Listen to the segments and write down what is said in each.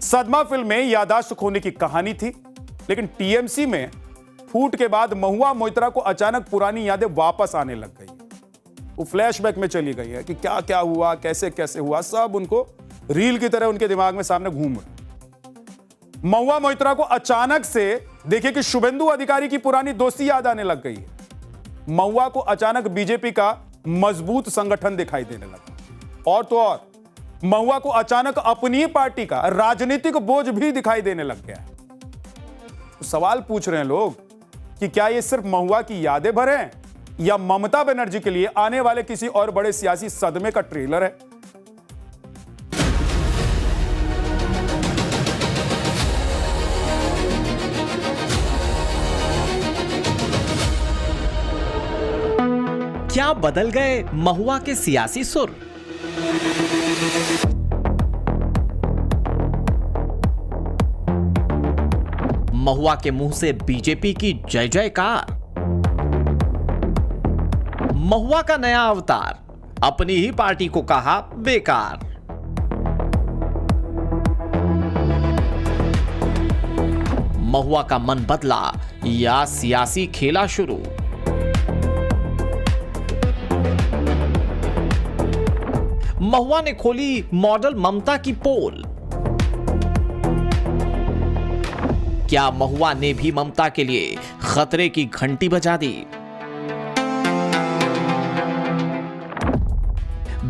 सदमा फिल्म में यादाश्त खोने की कहानी थी, लेकिन टीएमसी में फूट के बाद महुआ मोइत्रा को अचानक पुरानी यादें वापस आने लग गई। वो फ्लैशबैक में चली गई है कि क्या क्या हुआ, कैसे कैसे हुआ, सब उनको रील की तरह उनके दिमाग में सामने घूम रहा। महुआ मोइत्रा को अचानक से देखिए कि शुभेंदु अधिकारी की पुरानी दोस्ती याद आने लग गई है। महुआ को अचानक बीजेपी का मजबूत संगठन दिखाई देने लगा, और तो और महुआ को अचानक अपनी पार्टी का राजनीतिक बोझ भी दिखाई देने लग गया है। तो सवाल पूछ रहे हैं लोग कि क्या ये सिर्फ महुआ की यादें भर हैं या ममता बनर्जी के लिए आने वाले किसी और बड़े सियासी सदमे का ट्रेलर है। क्या बदल गए महुआ के सियासी सुर? महुआ के मुंह से बीजेपी की जय जयकार। महुआ का नया अवतार, अपनी ही पार्टी को कहा बेकार। महुआ का मन बदला या सियासी खेला शुरू? महुआ ने खोली मॉडल ममता की पोल। क्या महुआ ने भी ममता के लिए खतरे की घंटी बजा दी?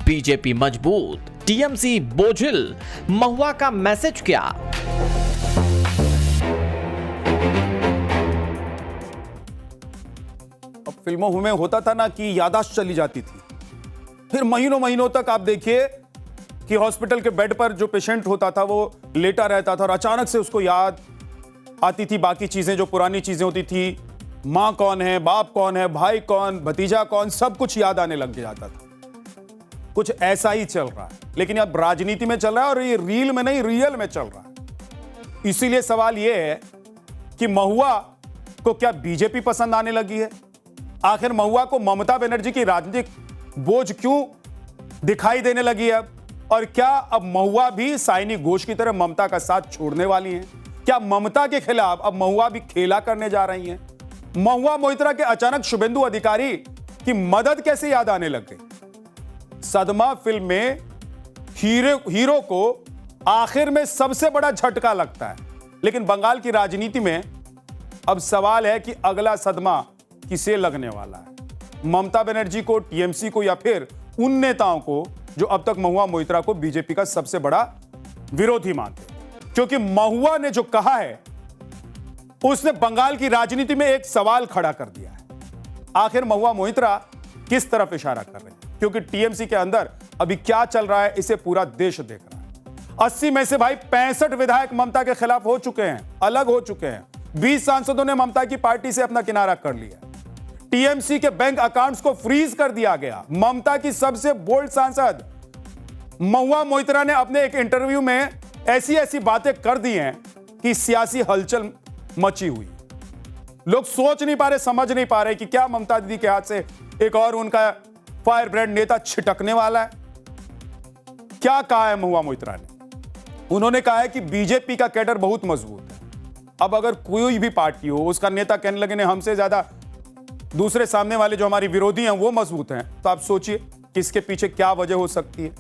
बीजेपी मजबूत, टीएमसी बोझिल, महुआ का मैसेज क्या? अब फिल्मों में होता था ना कि यादाश्त चली जाती थी, फिर महीनों महीनों तक आप देखिए कि हॉस्पिटल के बेड पर जो पेशेंट होता था वो लेटा रहता था और अचानक से उसको याद आती थी बाकी चीजें, जो पुरानी चीजें होती थी। माँ कौन है, बाप कौन है, भाई कौन, भतीजा कौन, सब कुछ याद आने लग जाता था। कुछ ऐसा ही चल रहा है, लेकिन अब राजनीति में चल रहा है और ये रील में नहीं, रियल में चल रहा है। इसीलिए सवाल यह है कि महुआ को क्या बीजेपी पसंद आने लगी है? आखिर महुआ को ममता बनर्जी की राजनीतिक बोझ क्यों दिखाई देने लगी है अब? और क्या अब महुआ भी साइनी घोष की तरह ममता का साथ छोड़ने वाली हैं? क्या ममता के खिलाफ अब महुआ भी खेला करने जा रही हैं? महुआ मोइत्रा के अचानक शुभेंदु अधिकारी की मदद कैसे याद आने लग गई? सदमा फिल्म में हीरो को आखिर में सबसे बड़ा झटका लगता है, लेकिन बंगाल की राजनीति में अब सवाल है कि अगला सदमा किसे लगने वाला है? ममता बनर्जी को, टीएमसी को, या फिर उन नेताओं को जो अब तक महुआ मोइत्रा को बीजेपी का सबसे बड़ा विरोधी मानते हैं? क्योंकि महुआ ने जो कहा है उसने बंगाल की राजनीति में एक सवाल खड़ा कर दिया है। आखिर महुआ मोइत्रा किस तरफ इशारा कर रहे हैं? क्योंकि टीएमसी के अंदर अभी क्या चल रहा है इसे पूरा देश देख रहा है। 80 में से भाई 65 विधायक ममता के खिलाफ हो चुके हैं, अलग हो चुके हैं। 20 सांसदों ने ममता की पार्टी से अपना किनारा कर लिया। टीएमसी के बैंक अकाउंट्स को फ्रीज कर दिया गया। ममता की सबसे बोल्ड सांसद महुआ मोइत्रा ने अपने एक इंटरव्यू में ऐसी ऐसी बातें कर दी हैं कि सियासी हलचल मची हुई। लोग सोच नहीं पा रहे, समझ नहीं पा रहे कि क्या ममता दीदी के हाथ से एक और उनका फायर ब्रांड नेता छिटकने वाला है। क्या कहा है महुआ मोइत्रा ने? उन्होंने कहा है कि बीजेपी का कैडर बहुत मजबूत है। अब अगर कोई भी पार्टी हो, उसका नेता कहने लगे ने हमसे ज्यादा दूसरे सामने वाले जो हमारी विरोधी हैं वो मजबूत हैं, तो आप सोचिए कि इसके पीछे क्या वजह हो सकती है।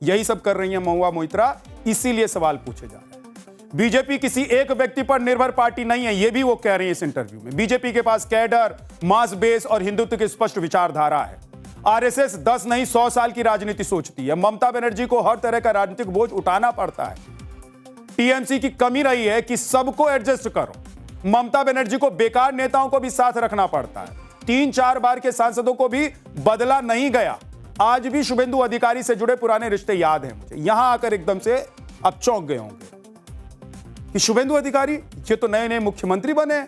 यही सब कर रही है महुआ मोइत्रा, इसीलिए सवाल पूछे जा रहे हैं। बीजेपी किसी एक व्यक्ति पर निर्भर पार्टी नहीं है, ये भी वो कह रही है इस इंटरव्यू में। बीजेपी के पास कैडर, मास बेस और हिंदुत्व की स्पष्ट विचारधारा है। आरएसएस 10 नहीं 100 साल की राजनीति सोचती है। ममता बनर्जी को हर तरह का राजनीतिक बोझ उठाना पड़ता है। टीएमसी की कमी रही है कि सबको एडजस्ट करो। ममता बनर्जी को बेकार नेताओं को भी साथ रखना पड़ता है। 3-4 बार के सांसदों को भी बदला नहीं गया। आज भी शुभेंदु अधिकारी से जुड़े पुराने रिश्ते याद हैं मुझे। यहां आकर एकदम से अब चौंक गए होंगे कि शुभेंदु अधिकारी ये तो नए नए मुख्यमंत्री बने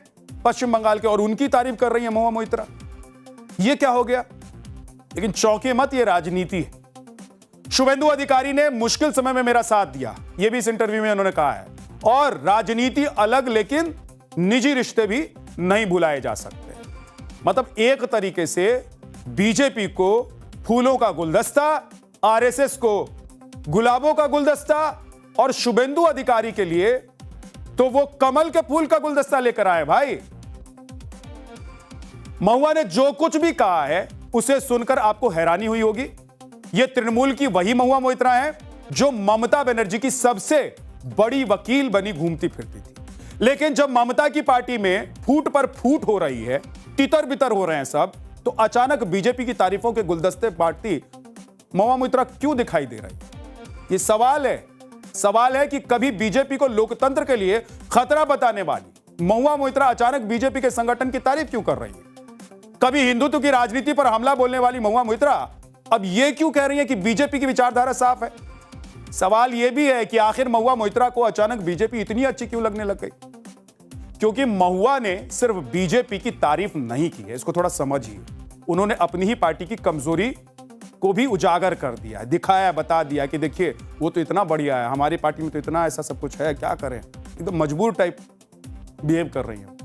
पश्चिम बंगाल के, और उनकी तारीफ कर रही है महुआ मोइत्रा। ये क्या हो गया? लेकिन चौंके मत, ये राजनीति है। शुभेंदु अधिकारी ने मुश्किल समय में मेरा साथ दिया, यह भी इस इंटरव्यू में उन्होंने कहा है। और राजनीति अलग, लेकिन निजी रिश्ते भी नहीं भुलाए जा सकते। मतलब एक तरीके से बीजेपी को फूलों का गुलदस्ता, आरएसएस को गुलाबों का गुलदस्ता और शुभेंदु अधिकारी के लिए तो वो कमल के फूल का गुलदस्ता लेकर आए भाई। महुआ ने जो कुछ भी कहा है उसे सुनकर आपको हैरानी हुई होगी। यह तृणमूल की वही महुआ मोइत्रा है जो ममता बनर्जी की सबसे बड़ी वकील बनी घूमती फिरती थी। लेकिन जब ममता की पार्टी में फूट पर फूट हो रही है, तितर बितर हो रहे हैं सब, तो अचानक बीजेपी की तारीफों के गुलदस्ते बांटती महुआ मोइत्रा क्यों दिखाई दे रही है? ये सवाल है कि कभी बीजेपी को लोकतंत्र के लिए खतरा बताने वाली महुआ मोइत्रा अचानक बीजेपी के संगठन की तारीफ क्यों कर रही है? कभी हिंदुत्व की राजनीति पर हमला बोलने वाली महुआ मोइत्रा अब यह क्यों कह रही है कि बीजेपी की विचारधारा साफ है? सवाल यह भी है कि आखिर महुआ मोइत्रा को अचानक बीजेपी इतनी अच्छी क्यों लगने लग गई? क्योंकि महुआ ने सिर्फ बीजेपी की तारीफ नहीं की है, इसको थोड़ा समझिए। उन्होंने अपनी ही पार्टी की कमजोरी को भी उजागर कर दिया, दिखाया, बता दिया कि देखिए वो तो इतना बढ़िया है, हमारी पार्टी में तो इतना ऐसा सब कुछ है, क्या करें, एकदम मजबूर टाइप बिहेव कर रही है।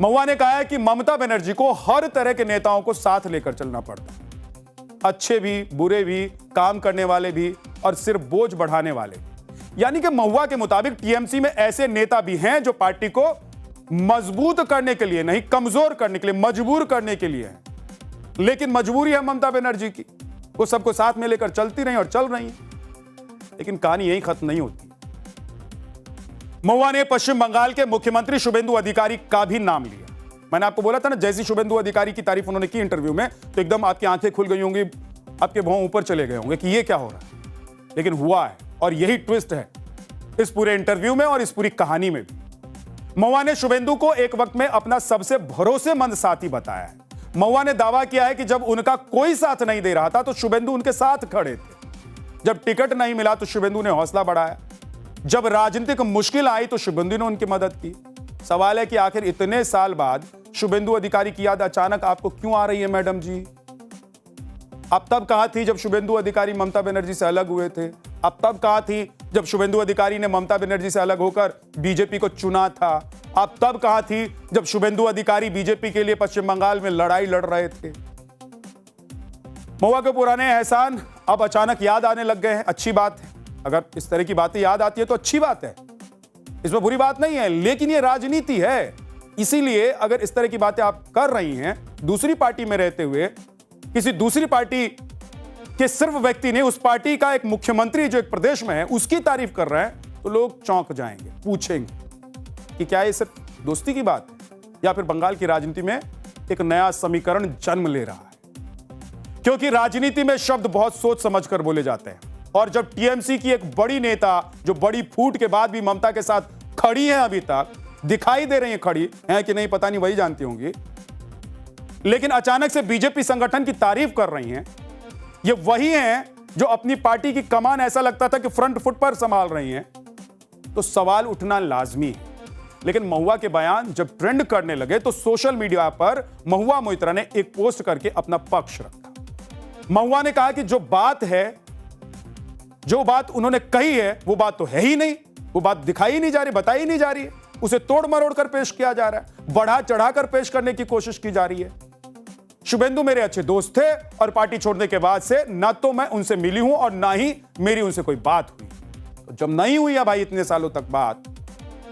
महुआ ने कहा है कि ममता बनर्जी को हर तरह के नेताओं को साथ लेकर चलना पड़ता है, अच्छे भी, बुरे भी, काम करने वाले भी और सिर्फ बोझ बढ़ाने वाले। यानी कि महुआ के मुताबिक टीएमसी में ऐसे नेता भी हैं जो पार्टी को मजबूत करने के लिए नहीं, कमजोर करने के लिए, मजबूर करने के लिए है। लेकिन मजबूरी है ममता बनर्जी की, वो सबको साथ में लेकर चलती रही और चल रही है। लेकिन कहानी यही खत्म नहीं होती। महुआ ने पश्चिम बंगाल के मुख्यमंत्री शुभेंदु अधिकारी का भी नाम लिया। मैंने आपको बोला था ना, जैसी शुभेंदु अधिकारी की तारीफ उन्होंने की इंटरव्यू में, तो एकदम आपकी आंखें खुल गई होंगी, आपके भौं ऊपर चले गए होंगे कि ये क्या हो रहा है। लेकिन हुआ है, और यही ट्विस्ट है इस पूरे इंटरव्यू में और इस पूरी कहानी में भी। महुआ ने शुभेंदु को एक वक्त में अपना सबसे भरोसेमंद साथी बताया है। महुआ ने दावा किया है कि जब उनका कोई साथ नहीं दे रहा था तो शुभेंदु उनके साथ खड़े थे। जब टिकट नहीं मिला तो शुभेंदु ने हौसला बढ़ाया, जब राजनीतिक मुश्किल आई तो शुभेंदु ने उनकी मदद की। सवाल है कि आखिर इतने साल बाद शुभेंदु अधिकारी की याद अचानक आपको क्यों आ रही है मैडम जी? आप तब कहां थी जब शुभेंदु अधिकारी ममता बनर्जी से अलग हुए थे? आप तब कहां थी जब शुभेंदु अधिकारी ने ममता बनर्जी से अलग होकर बीजेपी को चुना था? आप तब कहां थी जब शुभेंदु अधिकारी बीजेपी के लिए पश्चिम बंगाल में लड़ाई लड़ रहे थे? महुआ के पुराने एहसान अब अचानक याद आने लग गए हैं। अच्छी बात है, अगर इस तरह की बातें याद आती है तो अच्छी बात है, इसमें बुरी बात नहीं है। लेकिन ये राजनीति है, इसीलिए अगर इस तरह की बातें आप कर रही हैं दूसरी पार्टी में रहते हुए, किसी दूसरी पार्टी के सिर्फ व्यक्ति ने उस पार्टी का एक मुख्यमंत्री जो एक प्रदेश में है उसकी तारीफ कर रहे हैं, तो लोग चौंक जाएंगे, पूछेंगे कि क्या ये सिर्फ दोस्ती की बात है या फिर बंगाल की राजनीति में एक नया समीकरण जन्म ले रहा है। क्योंकि राजनीति में शब्द बहुत सोच समझकर बोले जाते हैं, और जब टीएमसी की एक बड़ी नेता जो बड़ी फूट के बाद भी ममता के साथ खड़ी है, अभी तक दिखाई दे रही है, खड़ी है कि नहीं पता नहीं, वही जानती होंगी, लेकिन अचानक से बीजेपी संगठन की तारीफ कर रही हैं, ये वही हैं जो अपनी पार्टी की कमान ऐसा लगता था कि फ्रंट फुट पर संभाल रही हैं, तो सवाल उठना लाजमी है। लेकिन महुआ के बयान जब ट्रेंड करने लगे तो सोशल मीडिया पर महुआ मोइत्रा ने एक पोस्ट करके अपना पक्ष रखा। महुआ ने कहा कि जो बात उन्होंने कही है वो बात तो है ही नहीं, वो बात दिखाई नहीं जा रही, बताई नहीं जा रही है, उसे तोड़ मरोड़ कर पेश किया जा रहा है, बढ़ा चढ़ाकर पेश करने की कोशिश की जा रही है। शुभेंदु मेरे अच्छे दोस्त थे और पार्टी छोड़ने के बाद से ना तो मैं उनसे मिली हूं और ना ही मेरी उनसे कोई बात हुई। तो जब नहीं हुई है भाई इतने सालों तक बात,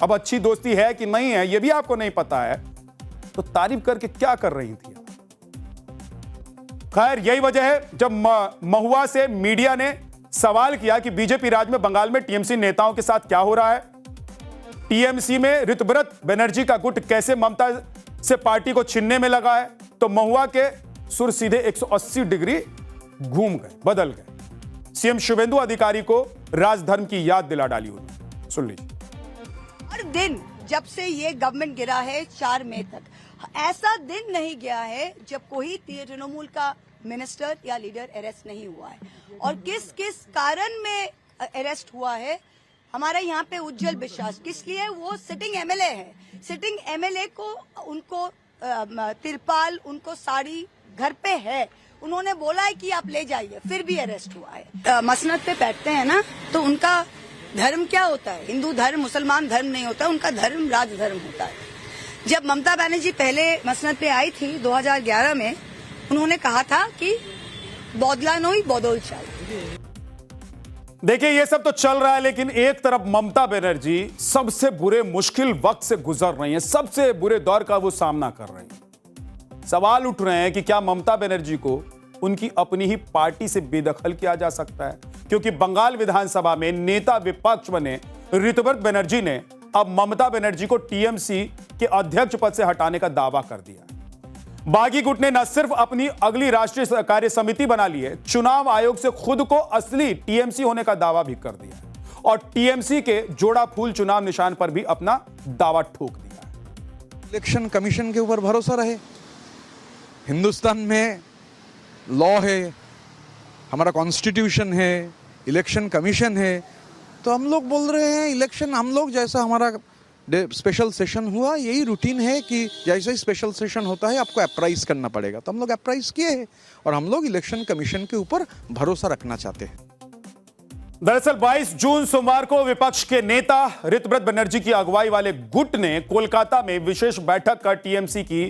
अब अच्छी दोस्ती है कि नहीं है ये भी आपको नहीं पता है, तो तारीफ करके क्या कर रही थी? खैर यही वजह है जब महुआ से मीडिया ने सवाल किया कि बीजेपी राज में बंगाल में टीएमसी नेताओं के साथ क्या हो रहा है, टीएमसी में ऋतुव्रत बनर्जी का गुट कैसे ममता से पार्टी को छीनने में लगा है, तो महुआ के सुर सीधे 180 डिग्री घूम गए, बदल गए। सीएम शुभेंदु अधिकारी को राजधर्म की याद दिला डाली उन्होंने। सुन लीजिए। हर दिन जब से ये गवर्नमेंट गिरा है 4 मई तक, ऐसा दिन नहीं गया है जब कोई तृणमूल का मिनिस्टर या लीडर अरेस्ट नहीं हुआ है। और किस किस कारण में अरेस्ट हुआ है, हमारा यहाँ पे उज्जवल विश्वास किस लिए, वो सिटिंग एमएलए है। सिटिंग एमएलए को उनको तिरपाल, उनको साड़ी घर पे है, उन्होंने बोला है कि आप ले जाइए, फिर भी अरेस्ट हुआ है। मसनद पे बैठते हैं ना, तो उनका धर्म क्या होता है? हिंदू धर्म, मुसलमान धर्म नहीं होता, उनका धर्म राजधर्म होता है। जब ममता बनर्जी पहले मसनद पे आई थी 2011 में, उन्होंने कहा था कि बदला नहीं बदल चाहिए। देखिए ये सब तो चल रहा है, लेकिन एक तरफ ममता बनर्जी सबसे बुरे मुश्किल वक्त से गुजर रही हैं, सबसे बुरे दौर का वो सामना कर रही हैं। सवाल उठ रहे हैं कि क्या ममता बनर्जी को उनकी अपनी ही पार्टी से बेदखल किया जा सकता है, क्योंकि बंगाल विधानसभा में नेता विपक्ष बने ऋतुव्रत बनर्जी ने अब ममता बनर्जी को टीएमसी के अध्यक्ष पद से हटाने का दावा कर दिया। बागी गुट ने न सिर्फ अपनी अगली राष्ट्रीय कार्य समिति बना ली है, चुनाव आयोग से खुद को असली टीएमसी होने का दावा भी कर दिया है और टीएमसी के जोड़ा फूल चुनाव निशान पर भी अपना दावा ठोक दिया है। इलेक्शन कमीशन के ऊपर भरोसा रहे। हिंदुस्तान में लॉ है, हमारा कॉन्स्टिट्यूशन है, इलेक्शन कमीशन है, तो हम लोग बोल रहे हैं इलेक्शन हम लोग जैसा हमारा स्पेशल सेशन हुआ यही रूटीन है कि जैसे ही स्पेशल सेशन होता है आपको अप्राइज करना पड़ेगा, तो हम लोग अप्राइज किए हैं और हम लोग इलेक्शन कमीशन के ऊपर भरोसा रखना चाहते हैं। दरअसल 22 जून सोमवार को विपक्ष के नेता ऋतुव्रत बनर्जी की अगुवाई वाले गुट ने कोलकाता में विशेष बैठक कर टीएमसी की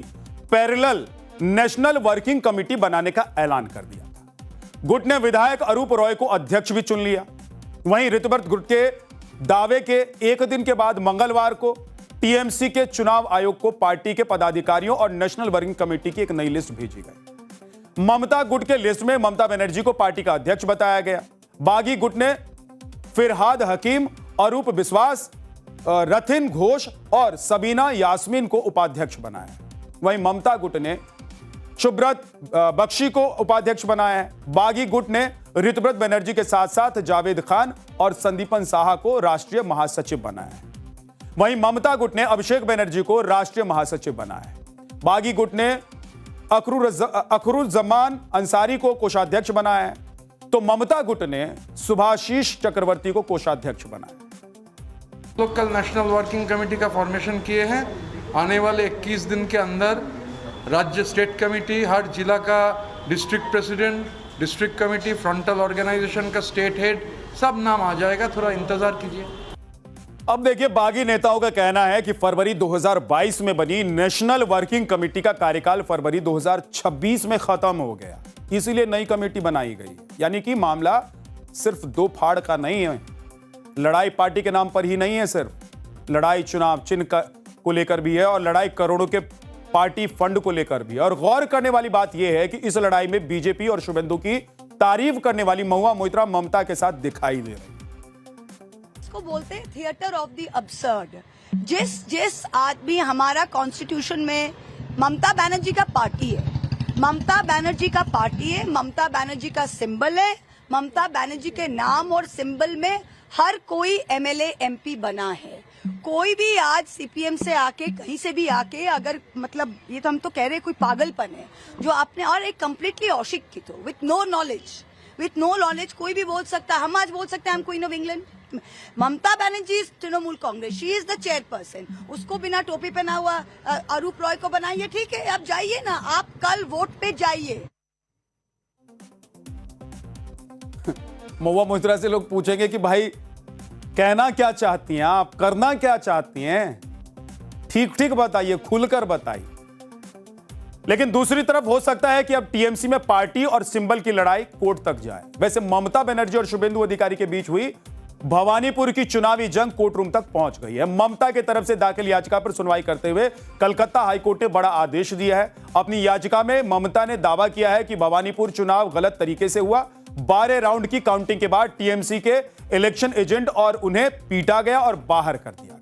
पैरेलल नेशनल वर्किंग कमेटी बनाने का ऐलान कर दिया था। गुट ने विधायक अरूप रॉय को अध्यक्ष भी चुन लिया। वहीं ऋतुव्रत गुट के दावे के एक दिन के बाद मंगलवार को टीएमसी के चुनाव आयोग को पार्टी के पदाधिकारियों और नेशनल वर्किंग कमेटी की एक नई लिस्ट भेजी गई। ममता गुट के लिस्ट में ममता बनर्जी को पार्टी का अध्यक्ष बताया गया। बागी गुट ने फिरहाद हकीम, अरूप विश्वास, रथिन घोष और सबीना यास्मीन को उपाध्यक्ष बनाया। वहीं ममता गुट ने शुभ्रत बख्शी को उपाध्यक्ष बनाया है। बागी गुट ने ऋतुव्रत बनर्जी के साथ साथ जावेद खान और संदीपन साहा को राष्ट्रीय महासचिव बनाया है। वहीं ममता गुट ने अभिषेक बनर्जी को राष्ट्रीय महासचिव बनाया है। बागी गुट ने अखरुज्जमान अंसारी को कोषाध्यक्ष बनाया है, तो ममता गुट ने सुभाशीष चक्रवर्ती को कोषाध्यक्ष बनाया। लोग कल नेशनल वर्किंग कमेटी का फॉर्मेशन किए हैं। आने वाले 21 दिन के अंदर राज्य स्टेट कमेटी, हर जिला का district president, district committee, frontal organization का स्टेट हेड, सब नाम आ जाएगा, थोड़ा इंतजार कीजिए। अब देखिए, बागी नेताओं का कहना है कि फरवरी 2022 में बनी नेशनल वर्किंग कमेटी का कार्यकाल फरवरी 2026 में खत्म हो गया, इसीलिए नई कमेटी बनाई गई। यानी कि मामला सिर्फ दो फाड़ का नहीं है, लड़ाई पार्टी के नाम पर ही नहीं है, सिर्फ लड़ाई चुनाव चिन्ह को लेकर भी है और लड़ाई करोड़ों के पार्टी फंड को लेकर भी। और गौर करने वाली बात यह है कि इस लड़ाई में बीजेपी और शुभेंदु की तारीफ करने वाली महुआ मोइत्रा ममता के साथ दिखाई दे रही। इसको बोलते हैं थिएटर ऑफ द अब्सर्ड। जिस आदमी, हमारा कॉन्स्टिट्यूशन में ममता बनर्जी का पार्टी है, ममता बनर्जी का पार्टी है, ममता बनर्जी का सिंबल है, ममता बनर्जी के नाम और सिंबल में हर कोई एमएलए एमपी बना है। कोई भी आज सीपीएम से आके, कहीं से भी आके, अगर मतलब ये तो हम तो कह रहे हैं कोई पागलपन है जो आपने, और एक कंप्लीटली अशिक्षित हो, विथ नो नॉलेज कोई भी बोल सकता है। हम आज बोल सकते हैं हम queen of England. Mamata Banerjee is Trinamool Congress, she is the chairperson. उसको बिना टोपी पहना हुआ अरूप रॉय को बनाइए, ठीक है, आप जाइए ना, आप कल वोट पे जाइए। महुआ मोइत्रा से लोग पूछेंगे कि भाई कहना क्या चाहती हैं आप, करना क्या चाहती हैं, ठीक बताइए, खुलकर बताइए। लेकिन दूसरी तरफ हो सकता है कि अब टीएमसी में पार्टी और सिंबल की लड़ाई कोर्ट तक जाए। वैसे ममता बनर्जी और शुभेंदु अधिकारी के बीच हुई भवानीपुर की चुनावी जंग कोर्ट रूम तक पहुंच गई है। ममता की तरफ से दाखिल याचिका पर सुनवाई करते हुए कलकत्ता हाईकोर्ट ने बड़ा आदेश दिया है। अपनी याचिका में ममता ने दावा किया है कि भवानीपुर चुनाव गलत तरीके से हुआ। 12 राउंड की काउंटिंग के बाद टीएमसी के इलेक्शन एजेंट और उन्हें पीटा गया और बाहर कर दिया।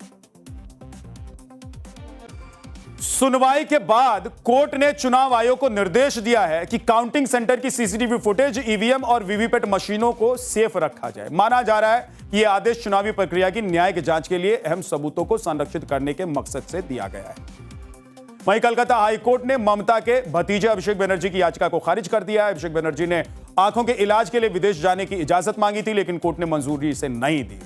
सुनवाई के बाद कोर्ट ने चुनाव आयोग को निर्देश दिया है कि काउंटिंग सेंटर की सीसीटीवी फुटेज, ईवीएम और वीवीपैट मशीनों को सेफ रखा जाए। माना जा रहा है कि यह आदेश चुनावी प्रक्रिया की न्यायिक जांच के लिए अहम सबूतों को संरक्षित करने के मकसद से दिया गया है। वहीं कलकत्ता हाईकोर्ट ने ममता के भतीजे अभिषेक बनर्जी की याचिका को खारिज कर दिया है। अभिषेक बनर्जी ने आंखों के इलाज के लिए विदेश जाने की इजाजत मांगी थी, लेकिन कोर्ट ने मंजूरी इसे नहीं दी।